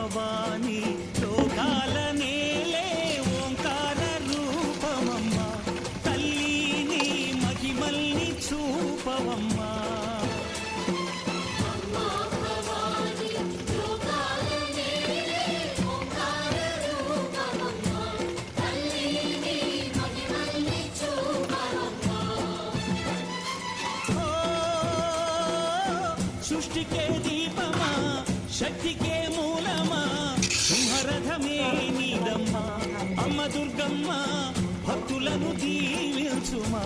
భవాని లోకాల నేలే ఓంకార రూపమమ్మ తల్లిని మహిమల్ని చూపవమ్మా సృష్టికే దీపమా శక్తికే మూలమా సింహరథమే నీదమ్మా అమ్మ దుర్గమ్మ భక్తులను దీవించుమా